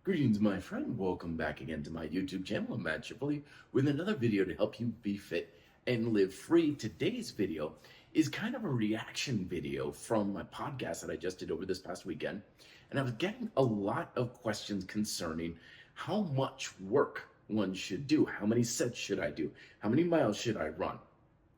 Greetings, my friend. Welcome back again to my YouTube channel. I'm Matt Chipley with another video to help you be fit and live free. Today's video is kind of a reaction video from my podcast that I just did over this past weekend. And I was getting a lot of questions concerning how much work one should do. How many sets should I do? How many miles should I run?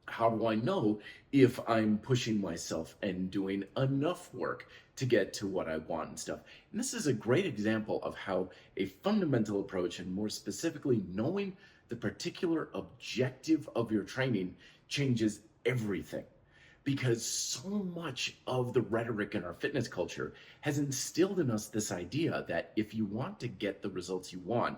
How do I know if I'm pushing myself and doing enough work to get to what I want and stuff? And this is a great example of how a fundamental approach, and more specifically, knowing the particular objective of your training, changes everything. Because so much of the rhetoric in our fitness culture has instilled in us this idea that if you want to get the results you want,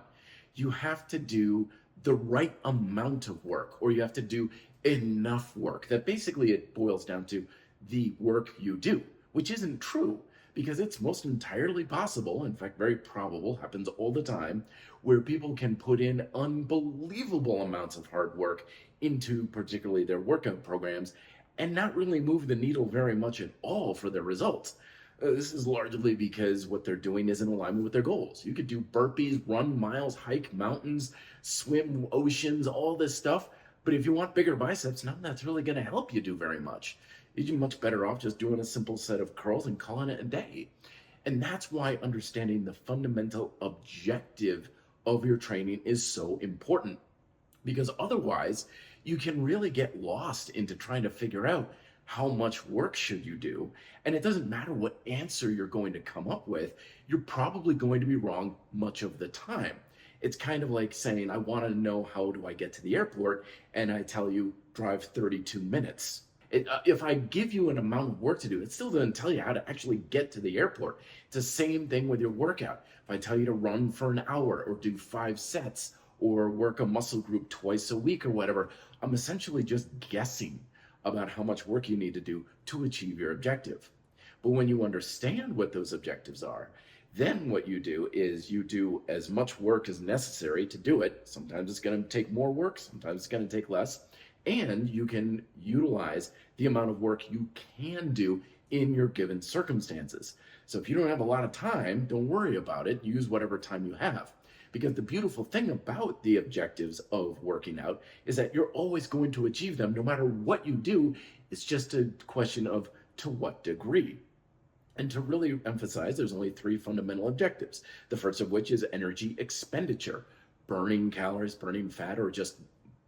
you have to do the right amount of work, or you have to do enough work. That basically it boils down to the work you do, which isn't true, because it's most entirely possible, in fact very probable, happens all the time, where people can put in unbelievable amounts of hard work into particularly their workout programs and not really move the needle very much at all for their results. This is largely because what they're doing is in alignment with their goals. You could do burpees, run miles, hike mountains, swim oceans, all this stuff. But if you want bigger biceps, none of that's really going to help you do very much. You're much better off just doing a simple set of curls and calling it a day. And that's why understanding the fundamental objective of your training is so important. Because otherwise, you can really get lost into trying to figure out how much work should you do. And it doesn't matter what answer you're going to come up with, you're probably going to be wrong much of the time. It's kind of like saying, I want to know how do I get to the airport, and I tell you, drive 32 minutes. If I give you an amount of work to do, it still doesn't tell you how to actually get to the airport. It's the same thing with your workout. If I tell you to run for an hour, or do 5 sets, or work a muscle group twice a week or whatever, I'm essentially just guessing about how much work you need to do to achieve your objective. But when you understand what those objectives are, then what you do is you do as much work as necessary to do it. Sometimes it's going to take more work, sometimes it's going to take less, and you can utilize the amount of work you can do in your given circumstances. So if you don't have a lot of time, don't worry about it. Use whatever time you have. Because the beautiful thing about the objectives of working out is that you're always going to achieve them no matter what you do. It's just a question of to what degree. And to really emphasize, there's only 3 fundamental objectives. The first of which is energy expenditure, burning calories, burning fat, or just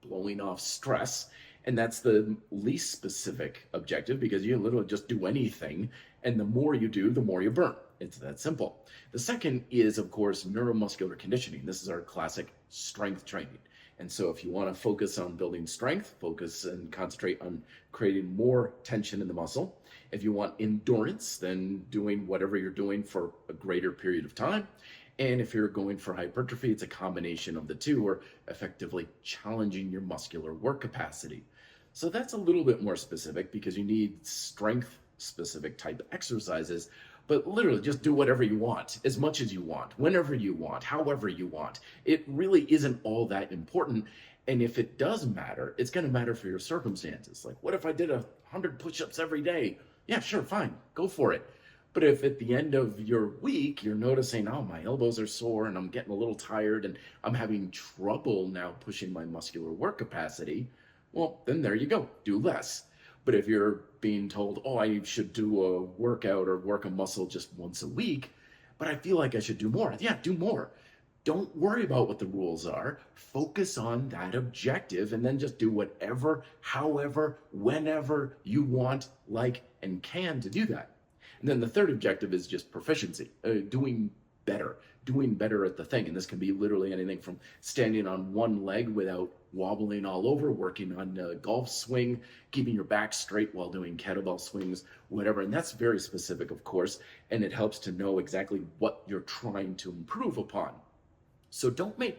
blowing off stress. And that's the least specific objective, because you literally just do anything, and the more you do, the more you burn. It's that simple. The second is, of course, neuromuscular conditioning. This is our classic strength training. And so if you want to focus on building strength, focus and concentrate on creating more tension in the muscle. If you want endurance, then doing whatever you're doing for a greater period of time. And if you're going for hypertrophy, it's a combination of the two, or effectively challenging your muscular work capacity. So that's a little bit more specific, because you need strength specific type exercises. But literally just do whatever you want, as much as you want, whenever you want, however you want. It really isn't all that important. And if it does matter, it's going to matter for your circumstances. Like, what if I did 100 push-ups every day? Yeah, sure, fine, go for it. But if at the end of your week, you're noticing, oh, my elbows are sore and I'm getting a little tired and I'm having trouble now pushing my muscular work capacity, well, then there you go, do less. But if you're being told, oh, I should do a workout or work a muscle just once a week, but I feel like I should do more. Yeah, do more. Don't worry about what the rules are. Focus on that objective, and then just do whatever, however, whenever you want, like, and can to do that. And then the third objective is just proficiency, doing better at the thing. And this can be literally anything from standing on one leg without wobbling all over, working on a golf swing, keeping your back straight while doing kettlebell swings, whatever. And that's very specific, of course, and it helps to know exactly what you're trying to improve upon. So don't make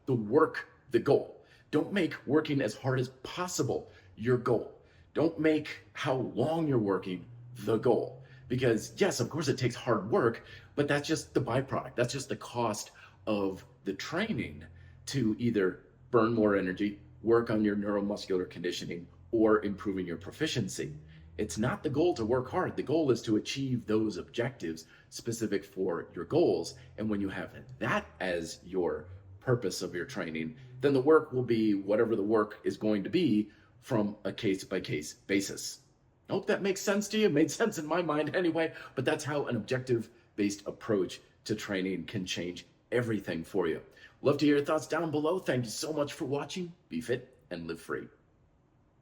the work the goal. Don't make working as hard as possible your goal. Don't make how long you're working the goal. Because yes, of course it takes hard work, but that's just the byproduct. That's just the cost of the training to either burn more energy, work on your neuromuscular conditioning, or improving your proficiency. It's not the goal to work hard. The goal is to achieve those objectives specific for your goals. And when you have that as your purpose of your training, then the work will be whatever the work is going to be from a case by case basis. I hope that makes sense to you. It made sense in my mind anyway, but that's how an objective based approach to training can change everything for you. Love to hear your thoughts down below. Thank you so much for watching. Be fit and live free.